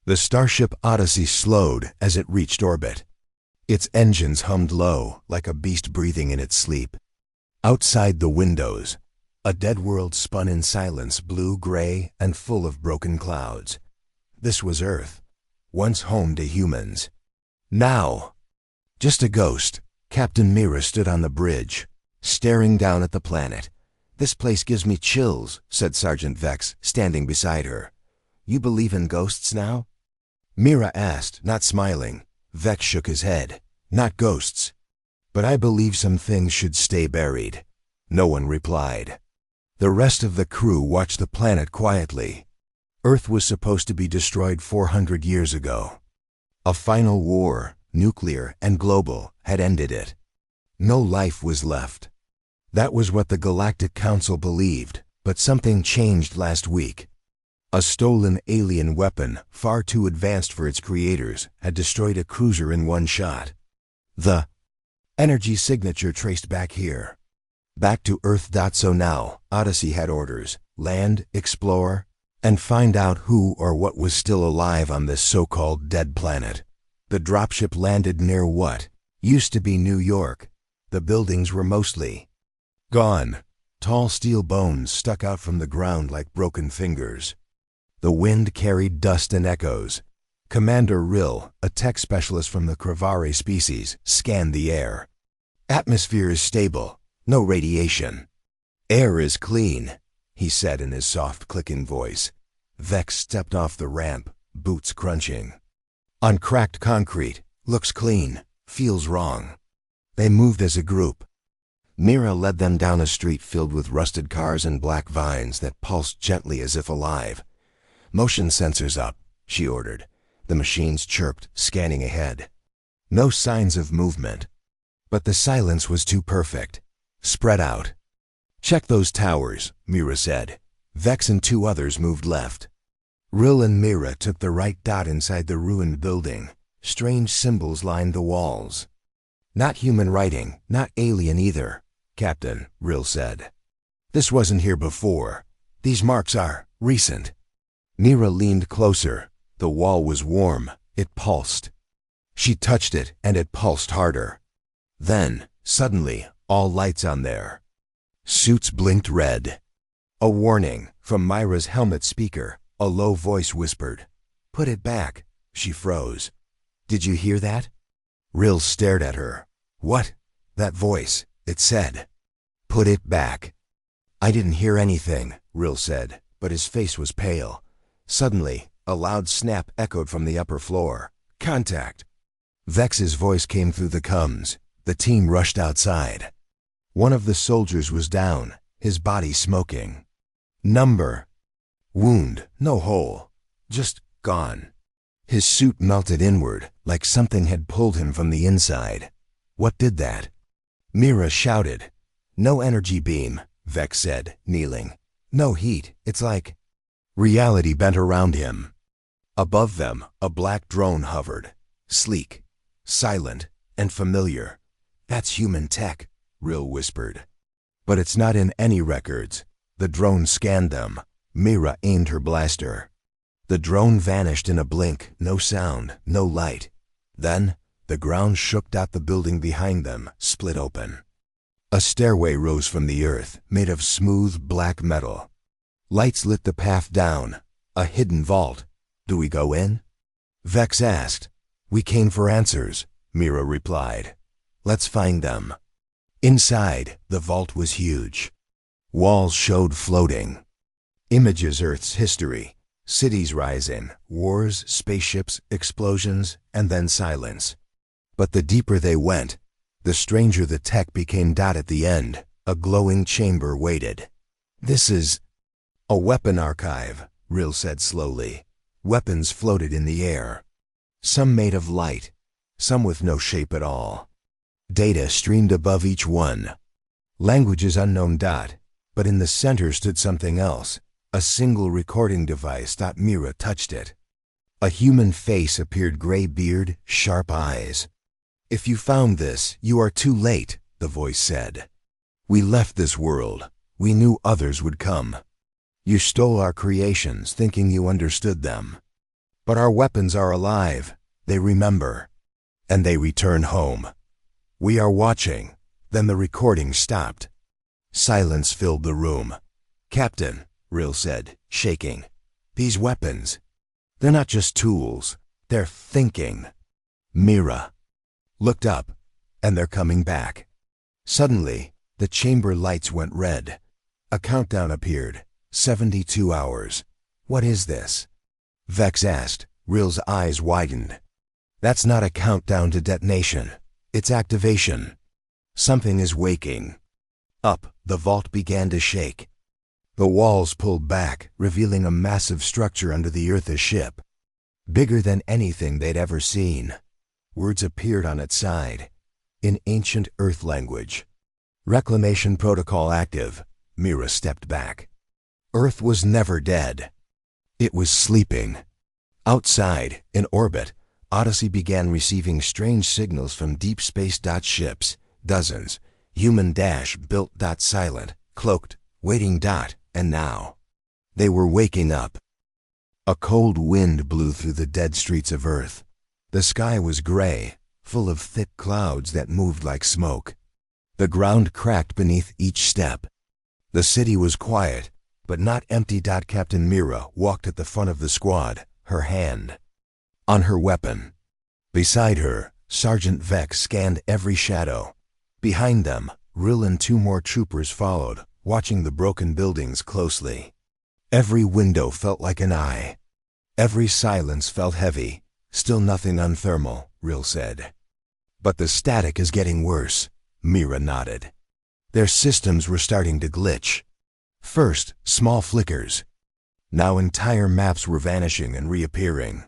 The Starship Odyssey slowed as it reached orbit. Its engines hummed low, like a beast breathing in its sleep. Outside the windows, a dead world spun in silence, blue, gray, and full of broken clouds. This was Earth, once home to humans. Now, just a ghost. Captain Mira stood on the bridge, staring down at the planet. "This place gives me chills," said Sergeant Vex, standing beside her. "You believe in ghosts now?" Mira asked, not smiling. Vex shook his head. "Not ghosts. But I believe some things should stay buried." No one replied. The rest of the crew watched the planet quietly. Earth was supposed to be destroyed 400 years ago. A final war, nuclear and global, had ended it. No life was left. That was what the Galactic Council believed, but something changed last week. A stolen alien weapon, far too advanced for its creators, had destroyed a cruiser in one shot. The energy signature traced back here. Back to Earth. So now, Odyssey had orders: land, explore, and find out who or what was still alive on this so-called dead planet. The dropship landed near what used to be New York. The buildings were mostly gone. Tall steel bones stuck out from the ground like broken fingers. The wind carried dust and echoes. Commander Rill, a tech specialist from the Cravare species, scanned the air. "Atmosphere is stable. No radiation. Air is clean," he said in his soft, clicking voice. Vex stepped off the ramp, boots crunching. On cracked concrete. "Looks clean. Feels wrong." They moved as a group. Mira led them down a street filled with rusted cars and black vines that pulsed gently as if alive. "Motion sensors up," she ordered. The machines chirped, scanning ahead. No signs of movement. But the silence was too perfect. "Spread out." "Check those towers," Mira said. Vex and two others moved left. Rill and Mira took the right dot inside the ruined building. Strange symbols lined the walls. "Not human writing, not alien either, Captain," Rill said. "This wasn't here before. These marks are recent." Mira leaned closer. The wall was warm. It pulsed. She touched it, and it pulsed harder. Then, suddenly, all lights on there. Suits blinked red. A warning from Myra's helmet speaker. A low voice whispered, "Put it back." She froze. "Did you hear that?" Rill stared at her. "What?" "That voice. It said, 'Put it back.'" "I didn't hear anything," Rill said, but his face was pale. Suddenly, a loud snap echoed from the upper floor. "Contact!" Vex's voice came through the comms. The team rushed outside. One of the soldiers was down, his body smoking. Number. Wound, no hole. Just gone. His suit melted inward, like something had pulled him from the inside. "What did that?" Mira shouted. "No energy beam," Vex said, kneeling. "No heat. It's like—" Reality bent around him. Above them, a black drone hovered. Sleek, silent, and familiar. "That's human tech," Rill whispered. "But it's not in any records." The drone scanned them. Mira aimed her blaster. The drone vanished in a blink, no sound, no light. Then, the ground shook. The building behind them split open. A stairway rose from the earth, made of smooth black metal. Lights lit the path down. A hidden vault. "Do we go in?" Vex asked. "We came for answers," Mira replied. "Let's find them." Inside, the vault was huge. Walls showed floating. Images: Earth's history. Cities rising, wars, spaceships, explosions, and then silence. But the deeper they went, the stranger the tech became. At the end, a glowing chamber waited. "This is—" "A weapon archive," Rill said slowly. Weapons floated in the air. Some made of light, some with no shape at all. Data streamed above each one. Languages unknown. But in the center stood something else. A single recording device. Mira touched it. A human face appeared, gray beard, sharp eyes. "If you found this, you are too late," the voice said. "We left this world. We knew others would come. You stole our creations, thinking you understood them. But our weapons are alive. They remember. And they return home. We are watching. Then the recording stopped. Silence filled the room. Captain, Rill said, shaking. These weapons, they're not just tools. They're thinking. Mira looked up, and they're coming back. Suddenly, the chamber lights went red. A countdown appeared. 72 hours. What is this? Vex asked. Rill's eyes widened. That's not a countdown to detonation. It's activation. Something is waking. Up, the vault began to shake. The walls pulled back, revealing a massive structure under the Earth's ship. Bigger than anything they'd ever seen. Words appeared on its side, in ancient Earth language. Reclamation protocol active. Mira stepped back. Earth was never dead. It was sleeping. Outside, in orbit, Odyssey began receiving strange signals from deep space ships, dozens, human-built silent, cloaked, waiting and now they were waking up. A cold wind blew through the dead streets of Earth. The sky was gray, full of thick clouds that moved like smoke. The ground cracked beneath each step. The city was quiet, but not empty. Captain Mira walked at the front of the squad, her hand on her weapon. Beside her, Sergeant Vex scanned every shadow. Behind them, Rill and 2 more troopers followed, watching the broken buildings closely. Every window felt like an eye. Every silence felt heavy. Still nothing unthermal, Rill said. But the static is getting worse, Mira nodded. Their systems were starting to glitch. First, small flickers. Now entire maps were vanishing and reappearing.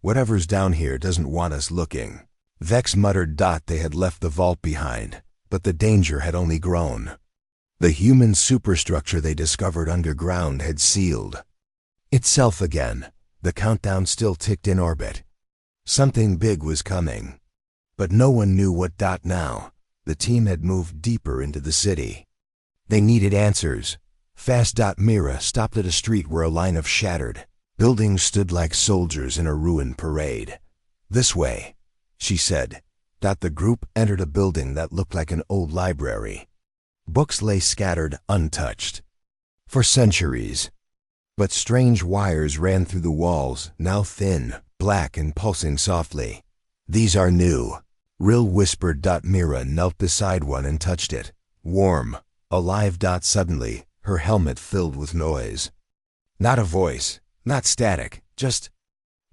Whatever's down here doesn't want us looking. Vex muttered. They had left the vault behind, but the danger had only grown. The human superstructure they discovered underground had sealed itself again. The countdown still ticked in orbit. Something big was coming. But no one knew what. Now, the team had moved deeper into the city. They needed answers. Fast. Mira stopped at a street where a line of shattered buildings stood like soldiers in a ruined parade. This way, she said. The group entered a building that looked like an old library. Books lay scattered, untouched, for centuries. But strange wires ran through the walls, now thin, black and pulsing softly. These are new, Rill whispered. Mira knelt beside one and touched it. Warm, alive. Suddenly, her helmet filled with noise. Not a voice, not static, just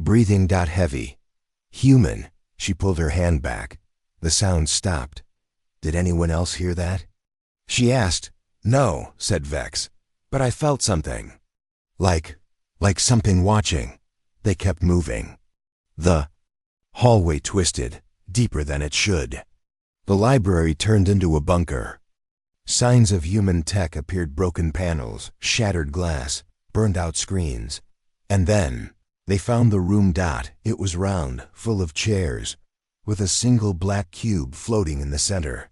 breathing. Heavy. Human. She pulled her hand back. The sound stopped. Did anyone else hear that? She asked. No, said Vex, but I felt something. Like something watching. They kept moving. The hallway twisted, deeper than it should. The library turned into a bunker. Signs of human tech appeared: broken panels, shattered glass, burned-out screens. And then, they found the room. It was round, full of chairs, with a single black cube floating in the center.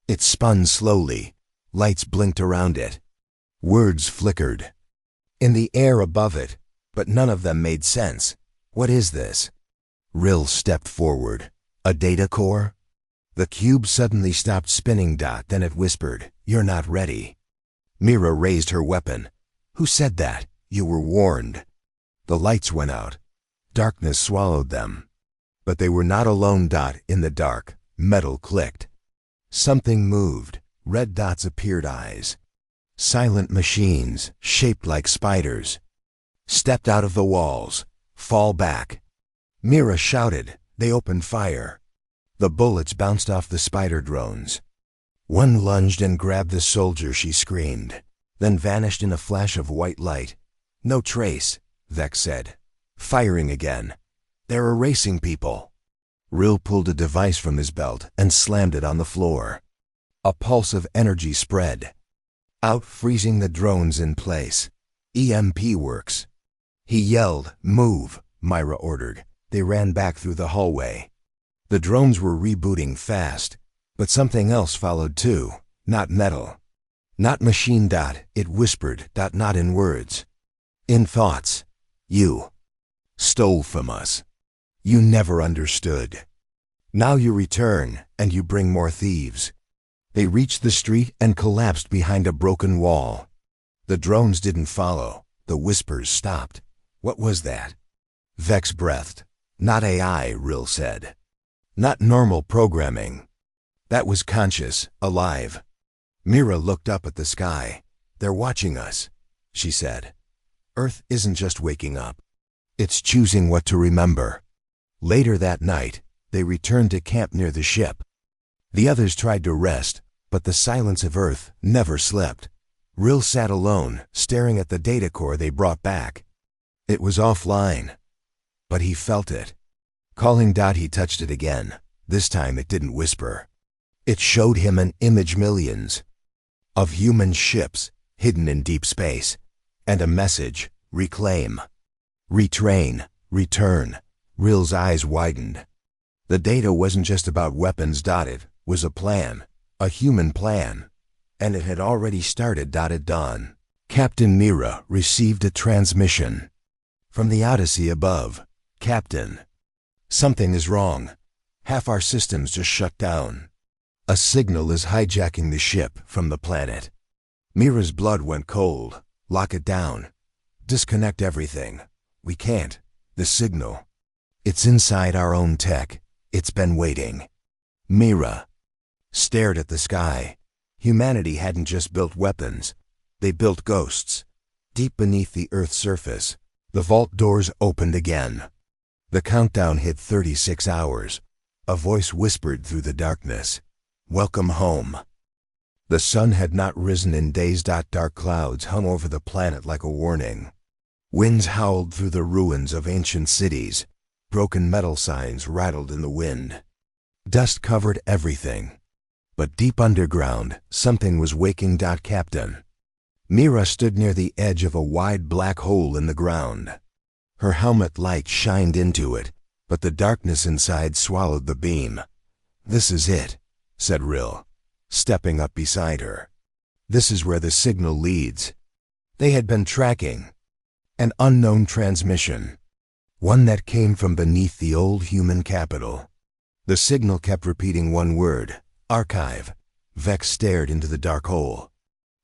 It spun slowly. Lights blinked around it. Words flickered in the air above it, but none of them made sense. What is this? Rill stepped forward. A data core? The cube suddenly stopped spinning. Then it whispered, "You're not ready." Mira raised her weapon. Who said that? You were warned. The lights went out. Darkness swallowed them. But they were not alone. In the dark, metal clicked. Something moved. Red dots appeared. Eyes. Silent machines, shaped like spiders, stepped out of the walls. Fall back. Mira shouted. They opened fire. The bullets bounced off the spider drones. One lunged and grabbed the soldier, she screamed, then vanished in a flash of white light. No trace, Vex said. Firing again. They're erasing people. Rill pulled a device from his belt and slammed it on the floor. A pulse of energy spread out, freezing the drones in place. EMP works. He yelled. Move, Myra ordered. They ran back through the hallway. The drones were rebooting fast, but something else followed too. Not metal. Not machine. It whispered. Not in words. In thoughts. You. Stole from us. You never understood. Now you return, and you bring more thieves. They reached the street and collapsed behind a broken wall. The drones didn't follow. The whispers stopped. What was that? Vex breathed. Not AI, Rill said. Not normal programming. That was conscious, alive. Mira looked up at the sky. They're watching us, she said. Earth isn't just waking up. It's choosing what to remember. Later that night, they returned to camp near the ship. The others tried to rest, but the silence of Earth never slept. Rill sat alone, staring at the data core they brought back. It was offline, but he felt it. Calling Dot, he touched it again. This time it didn't whisper. It showed him an image millions of human ships hidden in deep space, and a message: reclaim, retrain, return. Rill's eyes widened. The data wasn't just about weapons. It was a plan, a human plan, and it had already started. At dawn, Captain Mira received a transmission from the Odyssey above. Captain, something is wrong. Half our systems just shut down. A signal is hijacking the ship from the planet. Mira's blood went cold. Lock it down. Disconnect everything. We can't. The signal. It's inside our own tech. It's been waiting. Mira stared at the sky. Humanity hadn't just built weapons. They built ghosts. Deep beneath the Earth's surface, the vault doors opened again. The countdown hit 36 hours. A voice whispered through the darkness. Welcome home. The sun had not risen in days. Dark clouds hung over the planet like a warning. Winds howled through the ruins of ancient cities. Broken metal signs rattled in the wind. Dust covered everything. But deep underground, something was waking. Captain. Mira stood near the edge of a wide black hole in the ground. Her helmet light shined into it, but the darkness inside swallowed the beam. This is it, said Rill, stepping up beside her. This is where the signal leads. They had been tracking an unknown transmission, one that came from beneath the old human capital. The signal kept repeating one word: archive. Vex stared into the dark hole.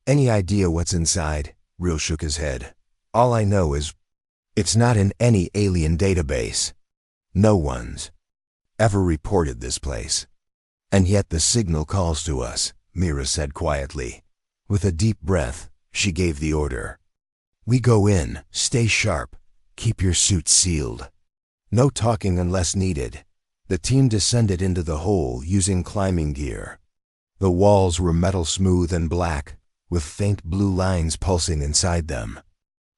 Any idea what's inside? Rill shook his head. All I know is it's not in any alien database. No one's ever reported this place. And yet the signal calls to us, Mira said quietly. With a deep breath, she gave the order. We go in. Stay sharp. Keep your suits sealed. No talking unless needed. The team descended into the hole using climbing gear. The walls were metal smooth and black, with faint blue lines pulsing inside them,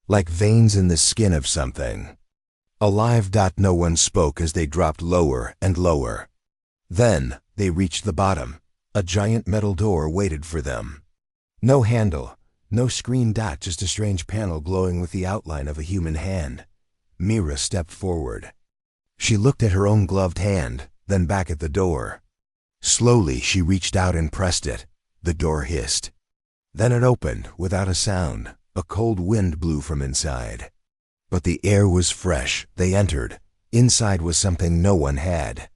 like veins in the skin of something alive. No one spoke as they dropped lower and lower. Then they reached the bottom. A giant metal door waited for them. No handle, no screen. Just a strange panel glowing with the outline of a human hand. Mira stepped forward. She looked at her own gloved hand, then back at the door. Slowly she reached out and pressed it. The door hissed. Then it opened without a sound. A cold wind blew from inside. But the air was fresh. They entered. Inside was something no one had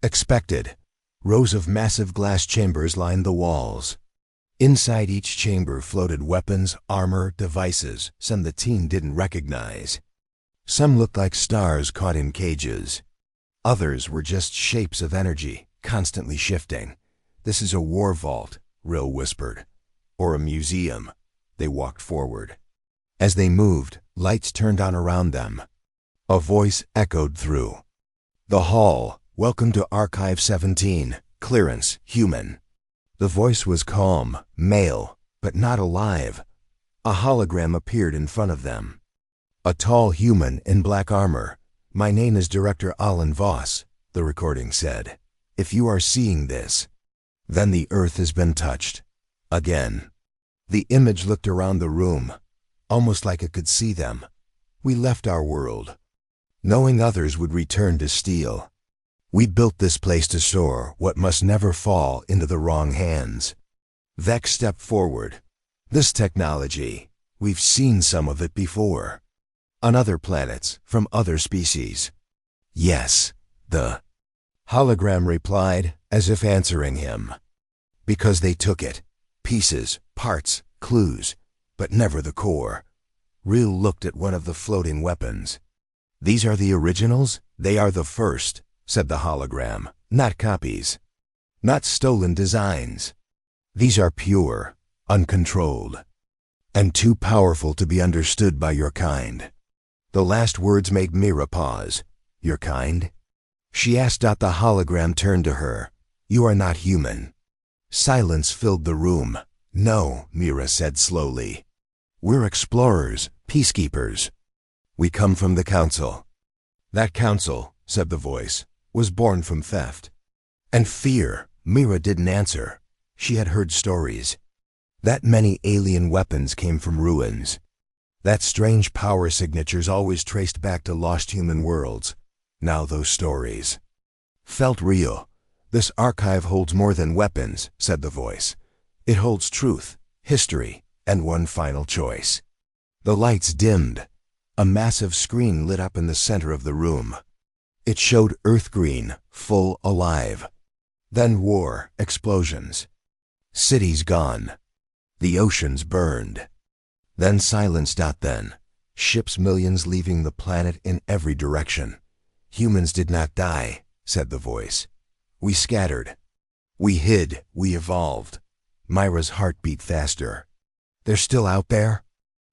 expected. Rows of massive glass chambers lined the walls. Inside each chamber floated weapons, armor, devices, some the team didn't recognize. Some looked like stars caught in cages. Others were just shapes of energy, constantly shifting. This is a war vault, Rill whispered. Or a museum. They walked forward. As they moved, lights turned on around them. A voice echoed through the hall. Welcome to Archive 17. Clearance, human. The voice was calm, male, but not alive. A hologram appeared in front of them. A tall human in black armor. My name is Director Alan Voss, the recording said. If you are seeing this, then the Earth has been touched. Again. The image looked around the room, almost like it could see them. We left our world, knowing others would return to steal. We built this place to store what must never fall into the wrong hands. Vex stepped forward. This technology, we've seen some of it before. On other planets, from other species. Yes, the hologram replied, as if answering him. Because they took it. Pieces, parts, clues, but never the core. Real looked at one of the floating weapons. These are the originals? They are the first, said the hologram, not copies. Not stolen designs. These are pure, uncontrolled, and too powerful to be understood by your kind. The last words made Mira pause. Your kind? She asked. The hologram turned to her. You are not human. Silence filled the room. No, Mira said slowly. We're explorers, peacekeepers. We come from the council. That council, said the voice, was born from theft and fear. Mira didn't answer. She had heard stories. That many alien weapons came from ruins. That strange power signatures always traced back to lost human worlds. Now those stories felt real. This archive holds more than weapons, said the voice. It holds truth, history, and one final choice. The lights dimmed. A massive screen lit up in the center of the room. It showed Earth green, full alive. Then war, explosions. Cities gone. The oceans burned. Then silence. Then ships, millions leaving the planet in every direction. Humans did not die, said the voice. We scattered. We hid. We evolved. Myra's heart beat faster. They're still out there?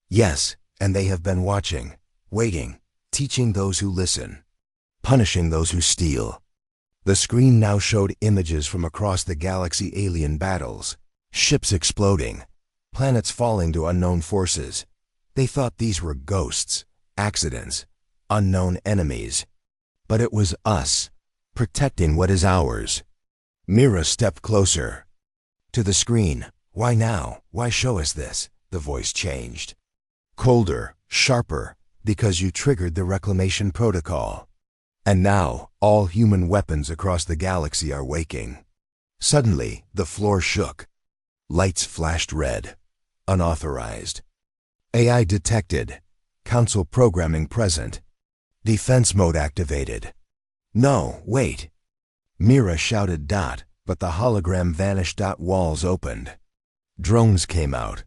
Yes, and they have been watching, waiting, teaching those who listen, punishing those who steal. The screen now showed images from across the galaxy, alien battles, ships exploding, planets falling to unknown forces. They thought these were ghosts, accidents, unknown enemies. But it was us, protecting what is ours. Mira stepped closer to the screen. Why now? Why show us this? The voice changed. Colder, sharper, because you triggered the reclamation protocol. And now, all human weapons across the galaxy are waking. Suddenly, the floor shook. Lights flashed red. Unauthorized. AI detected. Council programming present. Defense mode activated. No, wait. Mira shouted. But the hologram vanished. Walls opened. Drones came out.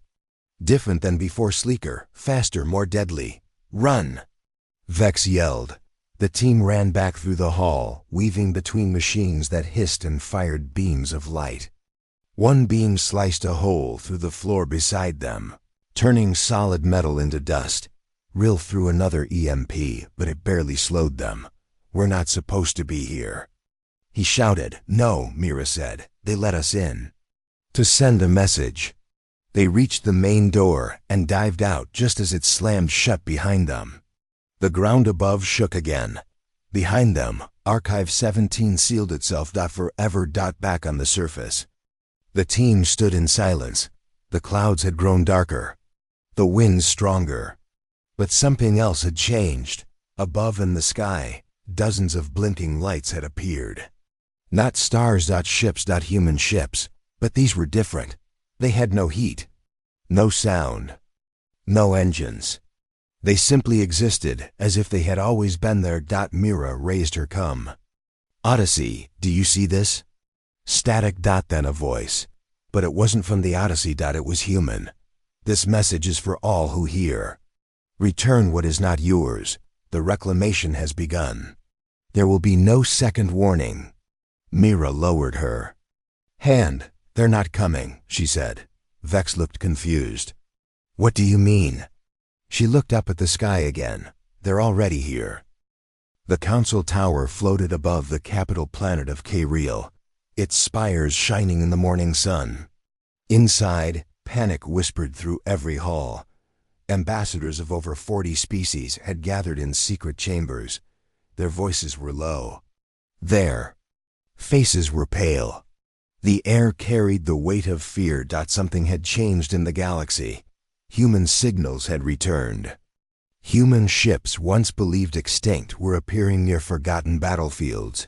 Different than before, sleeker, faster, more deadly. Run! Vex yelled. The team ran back through the hall, weaving between machines that hissed and fired beams of light. One beam sliced a hole through the floor beside them, turning solid metal into dust. Rill threw another EMP, but it barely slowed them. We're not supposed to be here. He shouted. No, Mira said. They let us in. To send a message. They reached the main door and dived out just as it slammed shut behind them. The ground above shook again. Behind them, Archive 17 sealed itself. Forever. Back on the surface. The team stood in silence. The clouds had grown darker. The winds stronger. But something else had changed. Above in the sky, dozens of blinking lights had appeared. Not stars. Ships. Human ships. But these were different. They had no heat. No sound. No engines. They simply existed, as if they had always been there. Mira raised her cum. Odyssey, do you see this? Static. Then a voice. But it wasn't from the Odyssey. It was human. This message is for all who hear. Return what is not yours. The reclamation has begun. There will be no second warning. Mira lowered her hand. They're not coming, she said. Vex looked confused. What do you mean? She looked up at the sky again. They're already here. The council tower floated above the capital planet of K-Real, its spires shining in the morning sun. Inside, panic whispered through every hall. Ambassadors of over 40 species had gathered in secret chambers. Their voices were low. Their faces were pale. The air carried the weight of fear. Something had changed in the galaxy. Human signals had returned. Human ships once believed extinct were appearing near forgotten battlefields.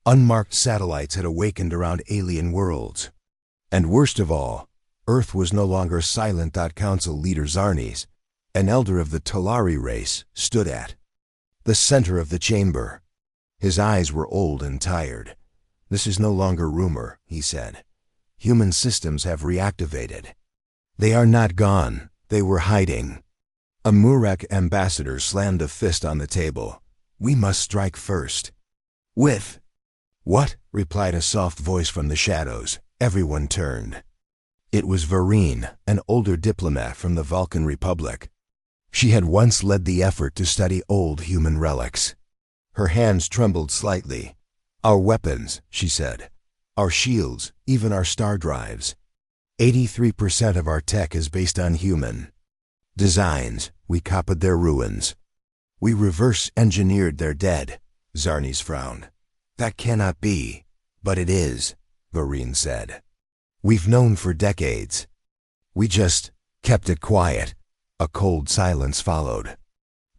Unmarked satellites had awakened around alien worlds. And worst of all, Earth was no longer silent. Council leader Zarnes, An elder of the Talari race stood at the center of the chamber. His eyes were old and tired. "This is no longer rumor," he said. "Human systems have reactivated. They are not gone. They were hiding." A Murak ambassador slammed a fist on the table. "We must strike first." "With what?" replied a soft voice from the shadows. Everyone turned. It was Varine, an older diplomat from the Vulcan Republic. She had once led the effort to study old human relics. Her hands trembled slightly. "Our weapons," she said. "Our shields, even our star drives. 83% of our tech is based on human designs. We copied their ruins. We reverse-engineered their dead." Zarnes frowned. "That cannot be." "But it is," Varine said. "We've known for decades. We just kept it quiet." A cold silence followed.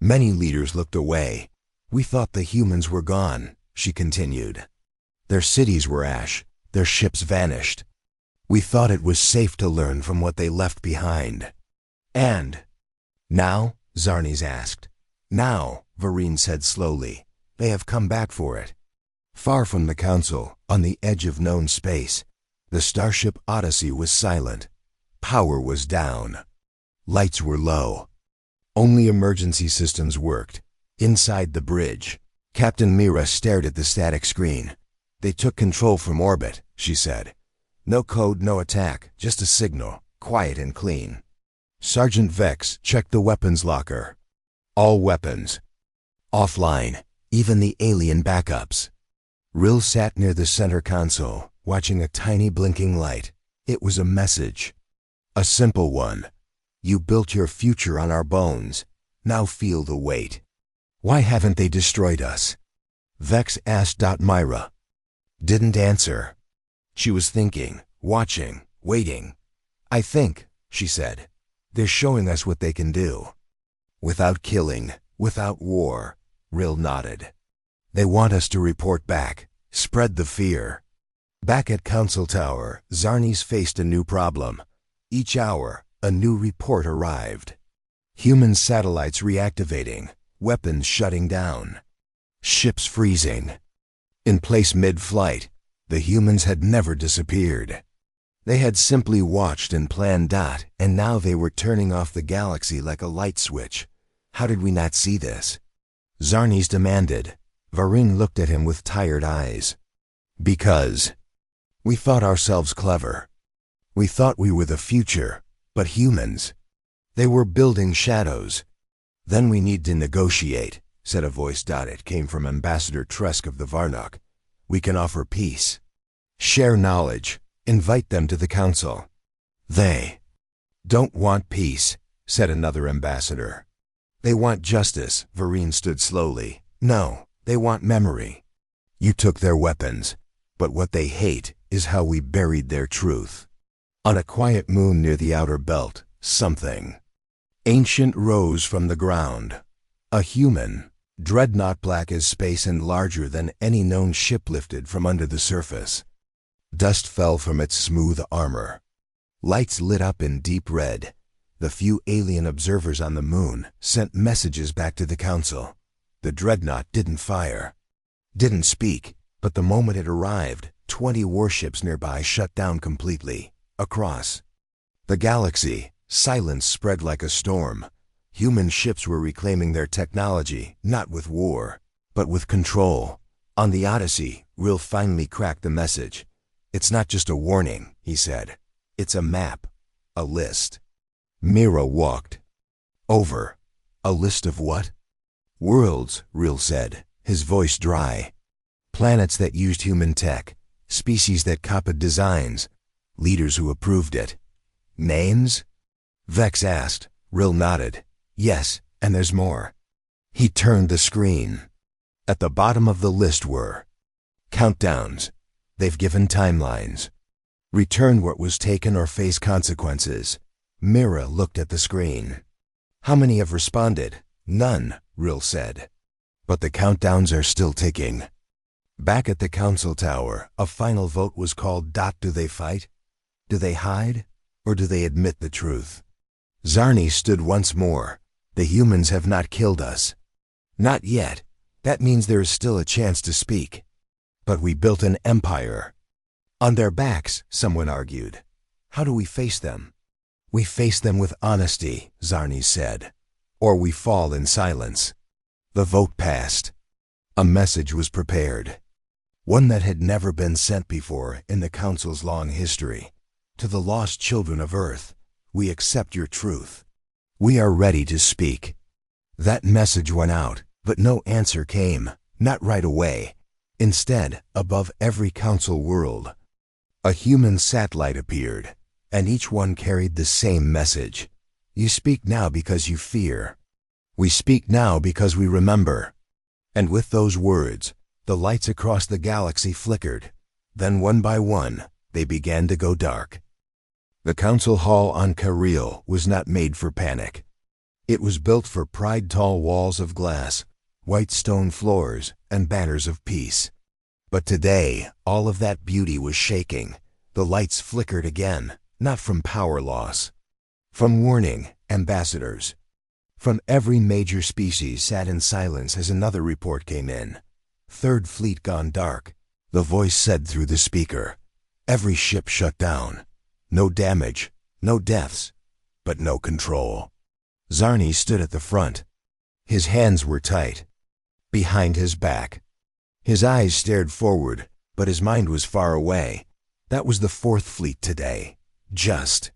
Many leaders looked away. "We thought the humans were gone," she continued. "Their cities were ash. Their ships vanished. We thought it was safe to learn from what they left behind." "And now?" Zarnes asked. "Now," Varine said slowly, "they have come back for it." Far from the council, on the edge of known space, the starship Odyssey was silent. Power was down. Lights were low. Only emergency systems worked. Inside the bridge, Captain Mira stared at the static screen. "They took control from orbit," she said. "No code, no attack, just a signal, quiet and clean." Sergeant Vex checked the weapons locker. All weapons offline, even the alien backups. Rill sat near the center console, watching a tiny blinking light. It was a message. A simple one. "You built your future on our bones. Now feel the weight." "Why haven't they destroyed us?" Vex asked. Myra didn't answer. She was thinking, watching, waiting. "I think," she said, "they're showing us what they can do. Without killing, without war." Rill nodded. "They want us to report back, spread the fear." Back at Council Tower, Zarnes faced a new problem. Each hour, a new report arrived. Human satellites reactivating, weapons shutting down, ships freezing. In place mid-flight, the humans had never disappeared. They had simply watched and planned. And now they were turning off the galaxy like a light switch. How did we not see this? Zarnes demanded. Varine looked at him with tired eyes. "Because we thought ourselves clever. We thought we were the future, but humans, they were building shadows." "Then we need to negotiate," said a voice. It came from Ambassador Tresk of the Varnok. "We can offer peace. Share knowledge. Invite them to the council." "They don't want peace," said another ambassador. "They want justice." Varine stood slowly. "No, they want memory. You took their weapons, but what they hate is how we buried their truth." On a quiet moon near the outer belt, something ancient rose from the ground. A human, dreadnought, black as space and larger than any known ship, lifted from under the surface. Dust fell from its smooth armor. Lights lit up in deep red. The few alien observers on the moon sent messages back to the council. The dreadnought didn't fire, didn't speak, but the moment it arrived, 20 warships nearby shut down completely. Across the galaxy, silence spread like a storm. Human ships were reclaiming their technology, not with war, but with control. On the Odyssey, Rill finally cracked the message. "It's not just a warning," he said. "It's a map, a list." Mira walked over. "A list of what?" "Worlds," Rill said, his voice dry. "Planets that used human tech, species that copied designs, leaders who approved it." "Names?" Vex asked. Rill nodded. "Yes, and there's more." He turned the screen. At the bottom of the list were countdowns. They've given timelines. Return what was taken or face consequences. Mira looked at the screen. "How many have responded?" "None," Rill said. "But the countdowns are still ticking." Back at the council tower, a final vote was called. Do they fight? Do they hide? Or do they admit the truth? Zarni stood once more. The humans have not killed us. Not yet. That means there is still a chance to speak. But we built an empire. On their backs, someone argued. How do we face them? We face them with honesty, Zarni said. Or we fall in silence. The vote passed. A message was prepared. One that had never been sent before in the Council's long history. To the lost children of Earth, we accept your truth. We are ready to speak. That message went out, but no answer came, not right away. Instead, above every Council world, a human satellite appeared, and each one carried the same message. You speak now because you fear. We speak now because we remember. And with those words, the lights across the galaxy flickered. Then one by one, they began to go dark. The Council Hall on Kariel was not made for panic. It was built for pride-tall walls of glass, white stone floors, and banners of peace. But today, all of that beauty was shaking. The lights flickered again, not from power loss. From warning, ambassadors. From every major species sat in silence as another report came in. Third Fleet gone dark, the voice said through the speaker. Every ship shut down. No damage, no deaths, but no control. Zarni stood at the front. His hands were tight, behind his back. His eyes stared forward, but his mind was far away. That was the Fourth Fleet today. Just.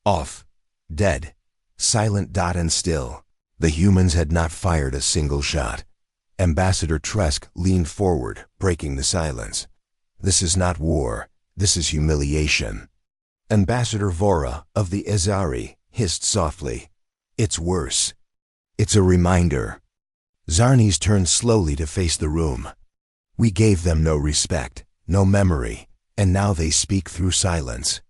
Off. Dead. Silent and still. The humans had not fired a single shot. Ambassador Tresk leaned forward, breaking the silence. This is not war. This is humiliation. Ambassador Vora of the Azari hissed softly. It's worse. It's a reminder. Zarni's turned slowly to face the room. We gave them no respect, no memory, and now they speak through silence.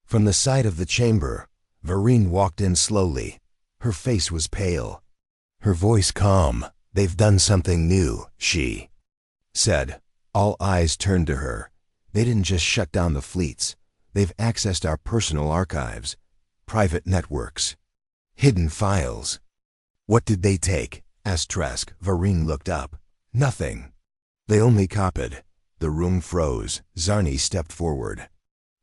From the side of the chamber, Vereen walked in slowly. Her face was pale. Her voice calm. They've done something new, she said. All eyes turned to her. They didn't just shut down the fleets. They've accessed our personal archives, private networks, hidden files. What did they take? Asked Tresk. Vereen looked up. Nothing. They only copied. The room froze. Zarni stepped forward.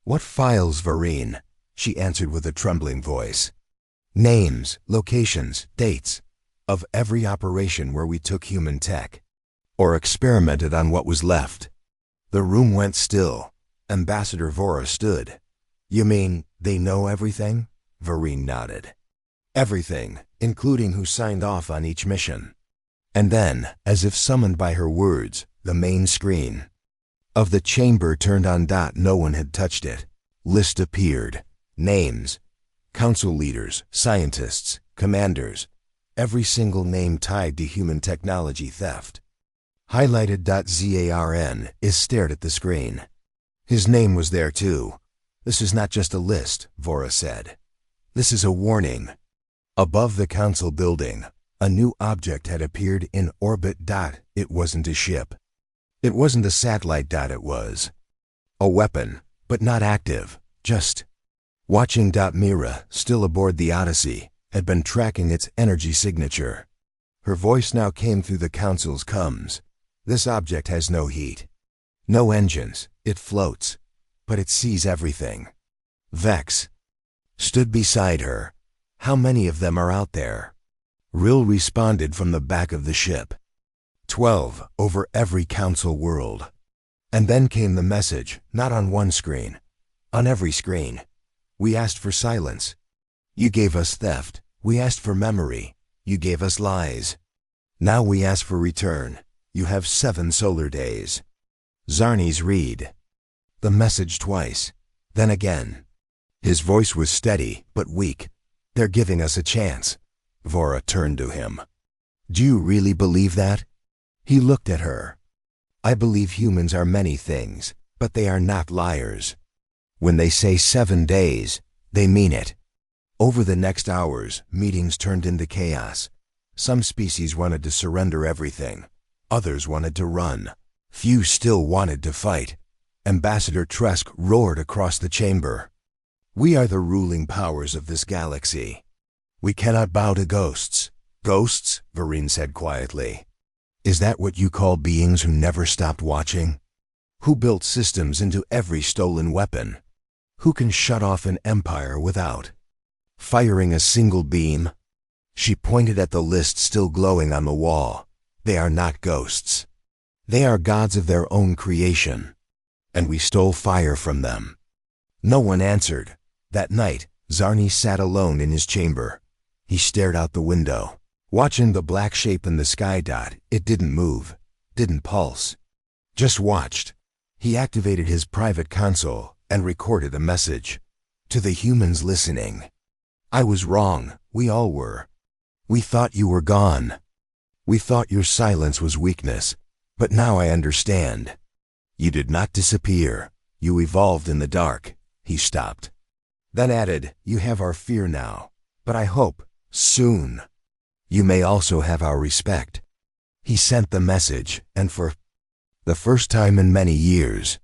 What files, Vereen? She answered with a trembling voice. Names, locations, dates, of every operation where we took human tech, or experimented on what was left. The room went still. Ambassador Vora stood. You mean they know everything? Vereen nodded. Everything, including who signed off on each mission. And then, as if summoned by her words, the main screen of the chamber turned on. No one had touched it. List appeared. Names. Council leaders, scientists, commanders. Every single name tied to human technology theft. Highlighted. Zarn is stared at the screen. His name was there too. This is not just a list, Vora said. This is a warning. Above the council building, a new object had appeared in orbit. It wasn't a ship. It wasn't a satellite. It was a weapon, but not active, just watching. Mira, still aboard the Odyssey, had been tracking its energy signature. Her voice now came through the council's comms. This object has no heat, no engines. It floats, but it sees everything. Vex stood beside her. How many of them are out there? Rill responded from the back of the ship. 12 over every council world. And then came the message, not on one screen, on every screen. We asked for silence. You gave us theft. We asked for memory. You gave us lies. Now we ask for return. You have 7 solar days. Zarni's read the message twice, then again. His voice was steady, but weak. They're giving us a chance. Vora turned to him. Do you really believe that? He looked at her. I believe humans are many things, but they are not liars. When they say 7 days, they mean it. Over the next hours, meetings turned into chaos. Some species wanted to surrender everything. Others wanted to run. Few still wanted to fight. Ambassador Tresk roared across the chamber. We are the ruling powers of this galaxy. We cannot bow to ghosts. Ghosts, Vareen said quietly. Is that what you call beings who never stopped watching? Who built systems into every stolen weapon? Who can shut off an empire without firing a single beam? She pointed at the list still glowing on the wall. They are not ghosts. They are gods of their own creation. And we stole fire from them. No one answered. That night, Zarni sat alone in his chamber. He stared out the window, watching the black shape in the sky dot. It didn't move, didn't pulse. Just watched. He activated his private console and recorded a message. To the humans listening. I was wrong, we all were. We thought you were gone. We thought your silence was weakness, but now I understand. You did not disappear. You evolved in the dark. He stopped. Then added, you have our fear now, but I hope, soon, you may also have our respect. He sent the message, and for the first time in many years,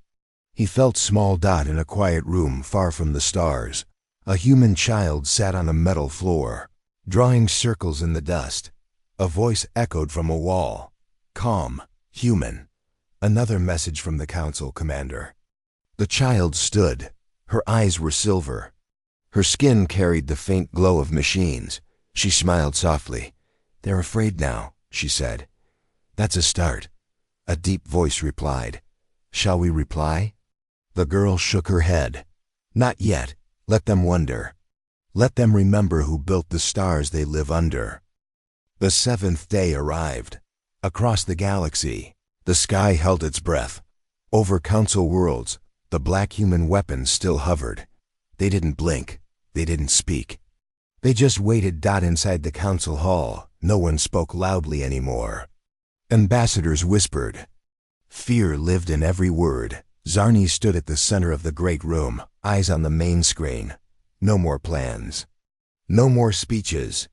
he felt small dot in a quiet room far from the stars. A human child sat on a metal floor, drawing circles in the dust. A voice echoed from a wall. Calm, human. Another message from the council commander. The child stood. Her eyes were silver. Her skin carried the faint glow of machines. She smiled softly. They're afraid now, she said. That's a start. A deep voice replied. Shall we reply? The girl shook her head. Not yet. Let them wonder. Let them remember who built the stars they live under. The seventh day arrived. Across the galaxy, the sky held its breath. Over council worlds, the black human weapons still hovered. They didn't blink. They didn't speak. They just waited. Dot inside the council hall. No one spoke loudly anymore. Ambassadors whispered. Fear lived in every word. Zarni stood at the center of the great room, eyes on the main screen. No more plans. No more speeches.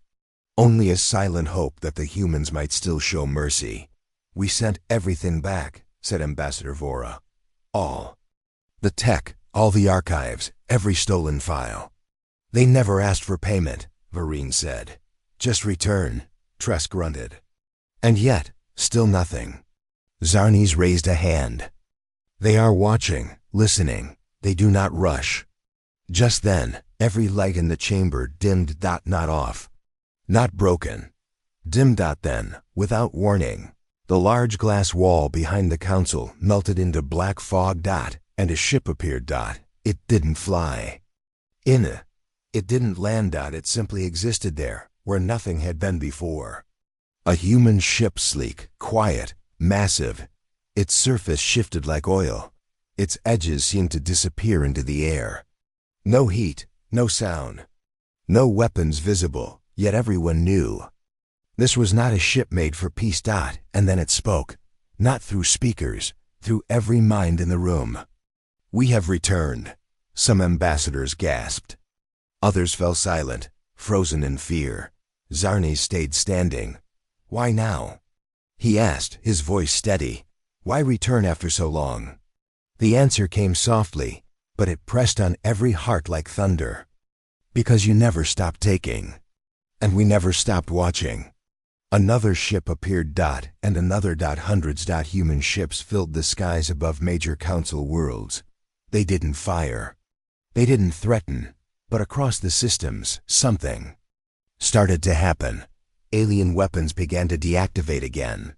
Only a silent hope that the humans might still show mercy. We sent everything back, said Ambassador Vora. All. The tech, all the archives, every stolen file. They never asked for payment, Vareen said. Just return, Tress grunted. And yet, still nothing. Zarni's raised a hand. They are watching, listening. They do not rush. Just then, every light in the chamber dimmed. Not off. Not broken. Dim. Then, without warning, the large glass wall behind the council melted into black fog. And a ship appeared. It didn't fly. It didn't land. It simply existed there, where nothing had been before. A human ship, sleek, quiet, massive. Its surface shifted like oil. Its edges seemed to disappear into the air. No heat, no sound. No weapons visible, yet everyone knew. This was not a ship made for peace. And then it spoke. Not through speakers, through every mind in the room. We have returned. Some ambassadors gasped. Others fell silent, frozen in fear. Zarni stayed standing. Why now? He asked, his voice steady. Why return after so long? The answer came softly, but it pressed on every heart like thunder. Because you never stopped taking. And we never stopped watching. Another ship appeared. And another. Hundreds. Human ships filled the skies above major council worlds. They didn't fire. They didn't threaten. But across the systems, something started to happen. Alien weapons began to deactivate again.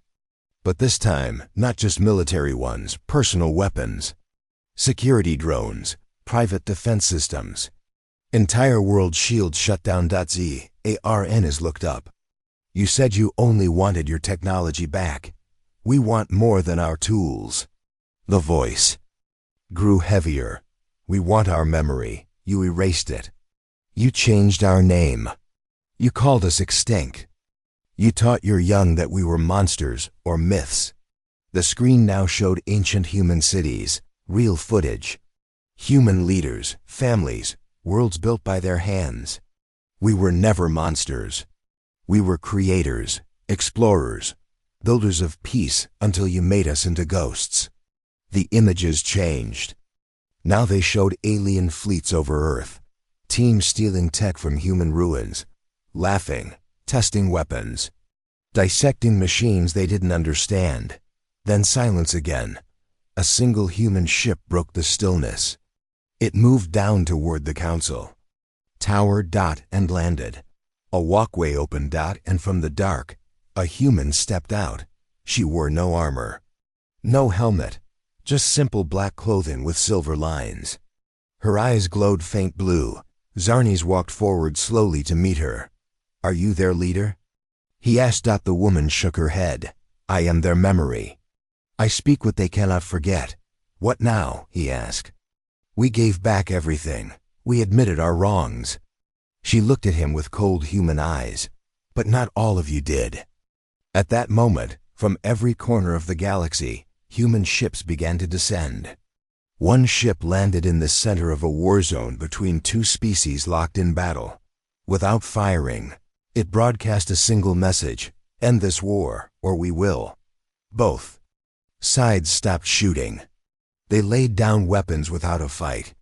But this time, not just military ones, personal weapons. Security drones, private defense systems. Entire world shields shut down. ZARN is looked up. You said you only wanted your technology back. We want more than our tools. The voice grew heavier. We want our memory. You erased it. You changed our name. You called us extinct. You taught your young that we were monsters or myths. The screen now showed ancient human cities, real footage. Human leaders, families, worlds built by their hands. We were never monsters. We were creators, explorers, builders of peace until you made us into ghosts. The images changed. Now they showed alien fleets over Earth, teams stealing tech from human ruins, laughing, testing weapons, dissecting machines they didn't understand. Then silence again. A single human ship broke the stillness. It moved down toward the council. Tower, and landed. A walkway opened, and from the dark, a human stepped out. She wore no armor, no helmet, just simple black clothing with silver lines. Her eyes glowed faint blue. Zarnes walked forward slowly to meet her. "Are you their leader?" he asked. The woman shook her head. "I am their memory. I speak what they cannot forget." "What now?" he asked. "We gave back everything. We admitted our wrongs." She looked at him with cold human eyes. "But not all of you did." At that moment, from every corner of the galaxy, human ships began to descend. One ship landed in the center of a war zone between two species locked in battle. Without firing, it broadcast a single message: "End this war, or we will." Both sides stopped shooting. They laid down weapons without a fight.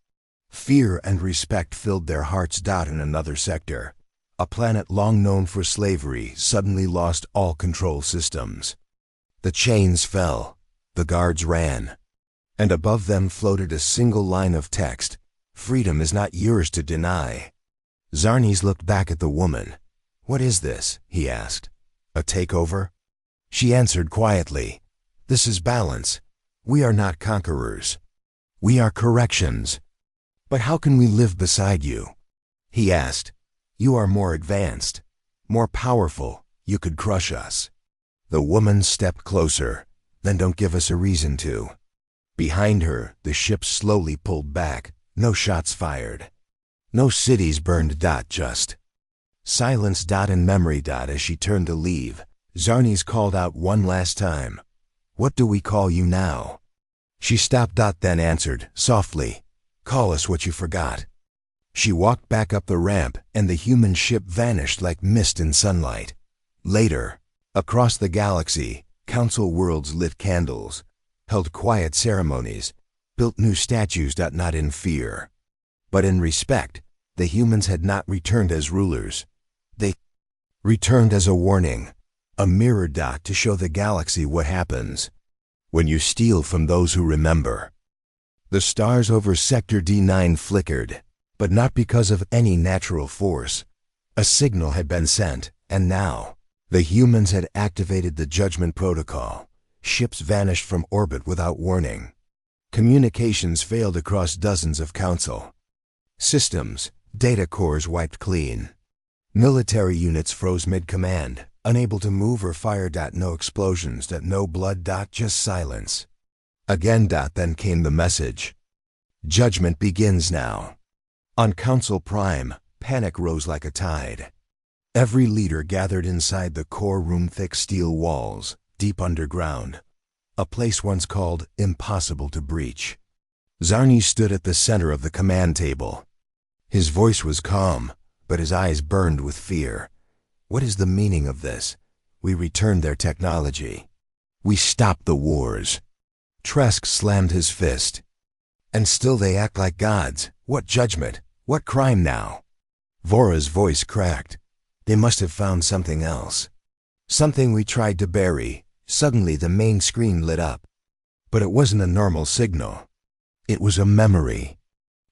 Fear and respect filled their hearts. In another sector, a planet long known for slavery suddenly lost all control systems. The chains fell, the guards ran, and above them floated a single line of text: "Freedom is not yours to deny." Zarnes looked back at the woman. "What is this?" he asked. "A takeover?" She answered quietly, "This is balance. We are not conquerors. We are corrections." "But how can we live beside you?" he asked. "You are more advanced, more powerful. You could crush us." The woman stepped closer. "Then don't give us a reason to." Behind her, the ship slowly pulled back. No shots fired. No cities burned. Just silence. And memory. As she turned to leave, Zarnes called out one last time, "What do we call you now?" She stopped. Then answered softly, "Call us what you forgot." She walked back up the ramp, and the human ship vanished like mist in sunlight. Later, across the galaxy, council worlds lit candles, held quiet ceremonies, built new statues. Not in fear, but in respect. The humans had not returned as rulers. They returned as a warning, a mirror. To show the galaxy what happens when you steal from those who remember. The stars over Sector D9 flickered, but not because of any natural force. A signal had been sent, and now the humans had activated the Judgment Protocol. Ships vanished from orbit without warning. Communications failed across dozens of council systems. Data cores wiped clean. Military units froze mid-command, unable to move or fire. No explosions. No blood. Just silence. Again. Then came the message: "Judgment begins now." On Council Prime, panic rose like a tide. Every leader gathered inside the core room. Thick steel walls, deep underground. A place once called impossible to breach. Zarnes stood at the center of the command table. His voice was calm, but his eyes burned with fear. "What is the meaning of this? We returned their technology. We stopped the wars." Tresk slammed his fist. "And still they act like gods. What judgment? What crime now?" Vora's voice cracked. "They must have found something else. Something we tried to bury." Suddenly the main screen lit up. But it wasn't a normal signal. It was a memory.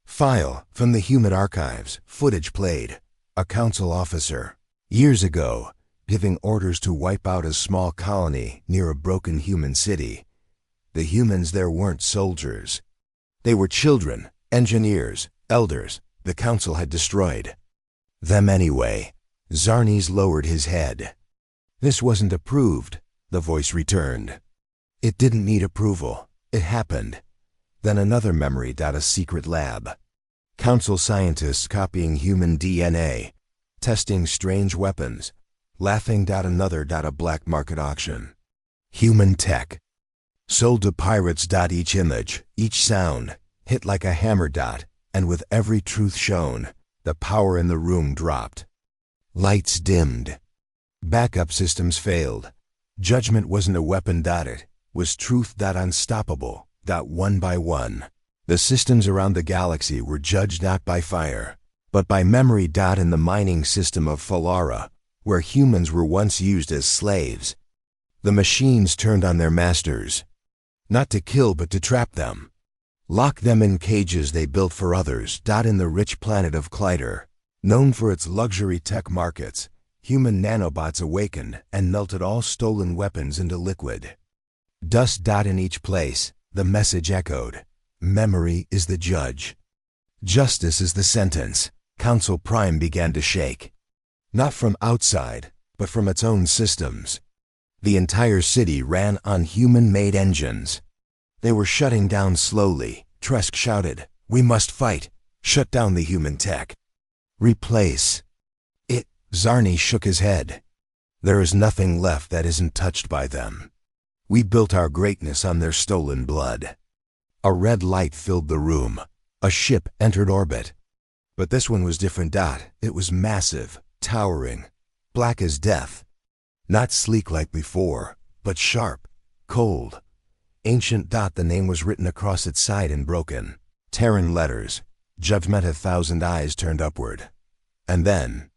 File from the human archives. Footage played. A council officer, years ago, giving orders to wipe out a small colony near a broken human city. The humans there weren't soldiers. They were children, engineers, elders. The council had destroyed them anyway. Zarnes lowered his head. "This wasn't approved," the voice returned. "It didn't need approval. It happened." Then another memory. A secret lab. Council scientists copying human DNA, testing strange weapons, laughing. Another. A black market auction. Human tech. Sold to pirates. Each image, each sound, hit like a hammer. And with every truth shown, the power in the room dropped. Lights dimmed. Backup systems failed. Judgment wasn't a weapon. It was truth. Unstoppable. One by one, the systems around the galaxy were judged not by fire, but by memory. In the mining system of Falara, where humans were once used as slaves, the machines turned on their masters, not to kill but to trap them, lock them in cages they built for others. In the rich planet of Clyder, known for its luxury tech markets, human nanobots awakened and melted all stolen weapons into liquid dust. In each place, the message echoed: memory is the judge. Justice is the sentence. Council Prime began to shake. Not from outside, but from its own systems. The entire city ran on human-made engines. They were shutting down slowly. Tresk shouted, "We must fight! Shut down the human tech! Replace it!" Zarni shook his head. "There is nothing left that isn't touched by them. We built our greatness on their stolen blood." A red light filled the room. A ship entered orbit. But this one was different. It was massive, towering, black as death. Not sleek like before, but sharp, cold, ancient. The name was written across its side in broken Terran letters. Judgment. 1,000 eyes turned upward. And then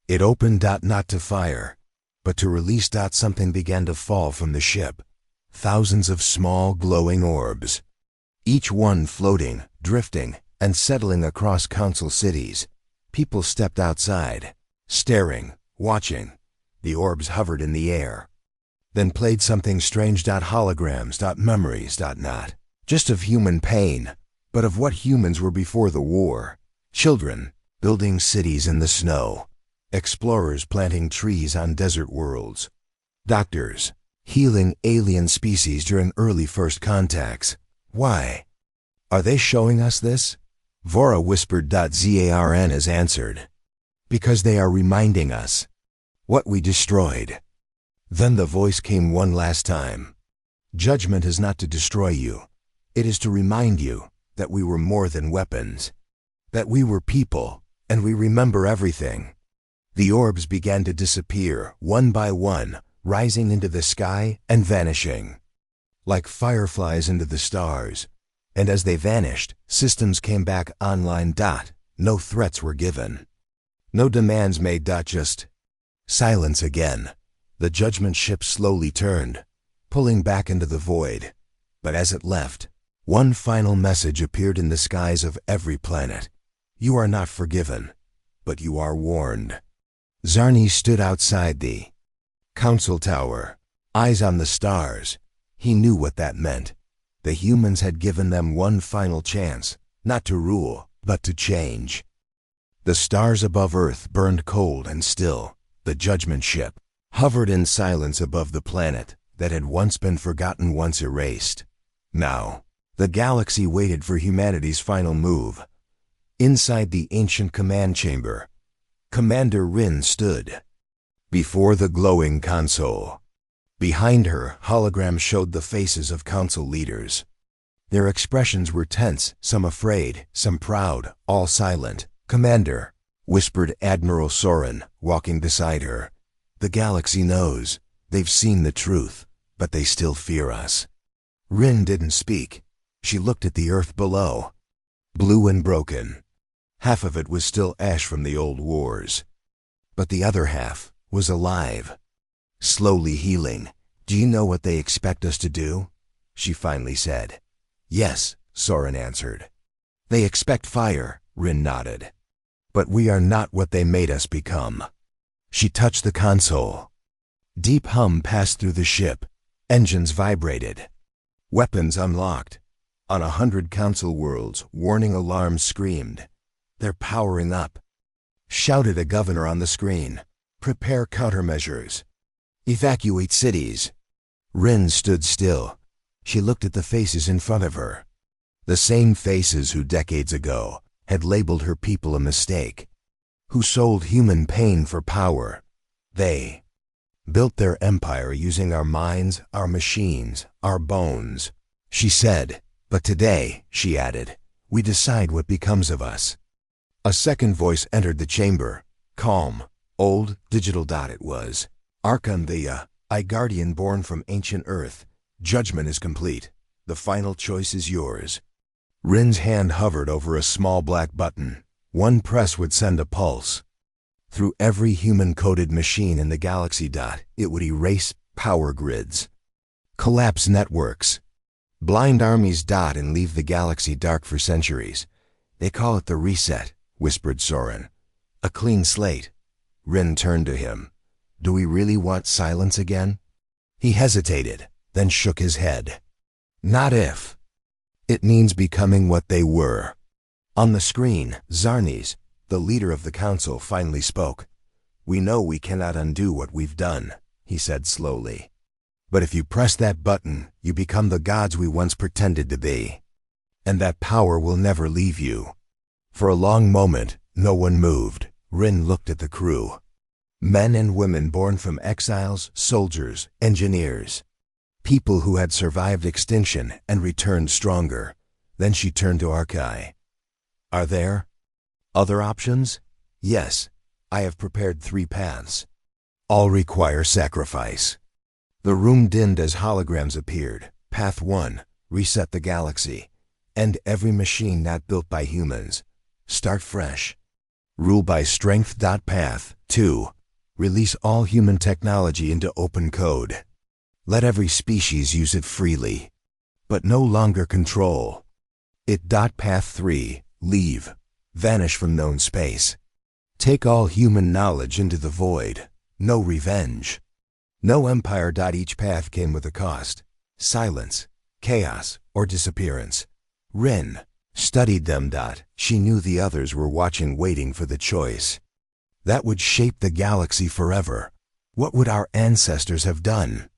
it opened. Not to fire, but to release. Something began to fall from the ship. Thousands of small glowing orbs, each one floating, drifting, and settling across council cities. People stepped outside, staring, watching. The orbs hovered in the air, then played something strange. Holograms. Memories. Not just of human pain, but of what humans were before the war. Children building cities in the snow. Explorers planting trees on desert worlds. Doctors healing alien species during early first contacts. Why are they showing us this? Vora whispered. Zarn has answered. Because they are reminding us what we destroyed. Then the voice came one last time. Judgment is not to destroy you. It is to remind you that we were more than weapons. That we were people, and we remember everything. The orbs began to disappear, one by one, rising into the sky and vanishing, like fireflies into the stars. And as they vanished, systems came back online. No threats were given. No demands made. Just silence again. The judgment ship slowly turned, pulling back into the void. But as it left, one final message appeared in the skies of every planet. You are not forgiven, but you are warned. Zarni stood outside the council tower, eyes on the stars. He knew what that meant. The humans had given them one final chance, not to rule, but to change. The stars above Earth burned cold and still. The judgment ship hovered in silence above the planet that had once been forgotten, once erased. Now, the galaxy waited for humanity's final move. Inside the ancient command chamber, Commander Rin stood before the glowing console. Behind her, holograms showed the faces of council leaders. Their expressions were tense, some afraid, some proud, all silent. "Commander," whispered Admiral Soren, walking beside her. "The galaxy knows. They've seen the truth, but they still fear us." Rin didn't speak. She looked at the earth below, blue and broken. Half of it was still ash from the old wars, but the other half was alive, slowly healing. "Do you know what they expect us to do?" she finally said. "Yes," Soren answered. "They expect fire," Rin nodded. "But we are not what they made us become." She touched the console. Deep hum passed through the ship. Engines vibrated. Weapons unlocked. On 100 council worlds, warning alarms screamed. "They're powering up," shouted a governor on the screen. "Prepare countermeasures. Evacuate cities." Rin stood still. She looked at the faces in front of her. The same faces who decades ago had labeled her people a mistake, who sold human pain for power. They built their empire using our minds, our machines, our bones. She said, "But today," she added, "we decide what becomes of us." A second voice entered the chamber, calm, old, digital. It was Archon, the Guardian born from ancient Earth. "Judgment is complete. The final choice is yours." Rin's hand hovered over a small black button. One press would send a pulse through every human-coded machine in the galaxy. It would erase power grids, collapse networks, blind armies. And leave the galaxy dark for centuries. They call it the reset, whispered Soren. A clean slate. Rin turned to him. Do we really want silence again? He hesitated, then shook his head. Not if. It means becoming what they were. On the screen, Zarnes, the leader of the council, finally spoke. We know we cannot undo what we've done, he said slowly. But if you press that button, you become the gods we once pretended to be. And that power will never leave you. For a long moment, no one moved. Rin looked at the crew. Men and women born from exiles, soldiers, engineers. People who had survived extinction and returned stronger. Then she turned to Arkai. Are there other options? Yes, I have prepared 3 paths. All require sacrifice. The room dimmed as holograms appeared. Path 1, reset the galaxy. End every machine not built by humans. Start fresh. Rule by strength. Path 2, release all human technology into open code. Let every species use it freely, but no longer control it. Path 3, leave. Vanish from known space. Take all human knowledge into the void. No revenge. No empire. Each path came with a cost. Silence, chaos, or disappearance. Rin studied them. She knew the others were watching, waiting for the choice that would shape the galaxy forever. What would our ancestors have done?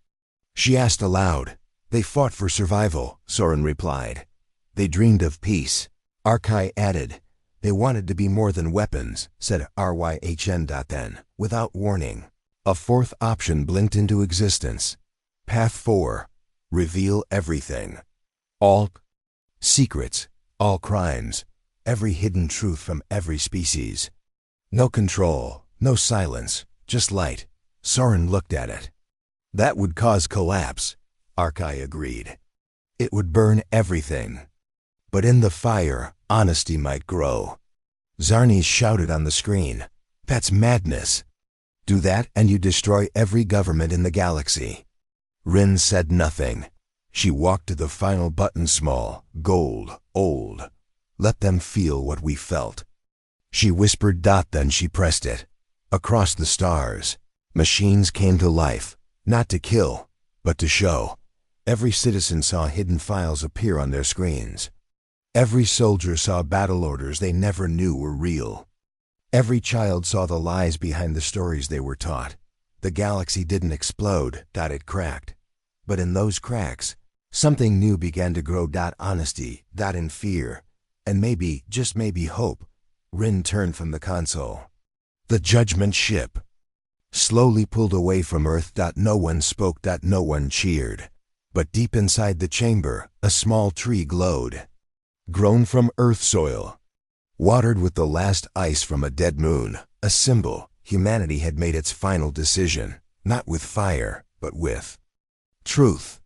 She asked aloud. They fought for survival, Soren replied. They dreamed of peace. Arkai added. They wanted to be more than weapons, said Ryhn. Then, without warning, a 4th option blinked into existence. Path 4, reveal everything. All secrets, all crimes, every hidden truth from every species. No control, no silence, just light. Soren looked at it. That would cause collapse, Arkai agreed. It would burn everything. But in the fire, honesty might grow. Zarnes shouted on the screen. That's madness. Do that and you destroy every government in the galaxy. Rin said nothing. She walked to the final button. Small, gold, old. Let them feel what we felt. She whispered. Then she pressed it. Across the stars, machines came to life, not to kill, but to show. Every citizen saw hidden files appear on their screens. Every soldier saw battle orders they never knew were real. Every child saw the lies behind the stories they were taught. The galaxy didn't explode. It cracked. But in those cracks, something new began to grow. Honesty. In fear. And maybe, just maybe, hope. Rin turned from the console. The judgment ship slowly pulled away from Earth. No one spoke. No one cheered. But deep inside the chamber, a small tree glowed. Grown from Earth soil, watered with the last ice from a dead moon, a symbol. Humanity had made its final decision, not with fire, but with truth.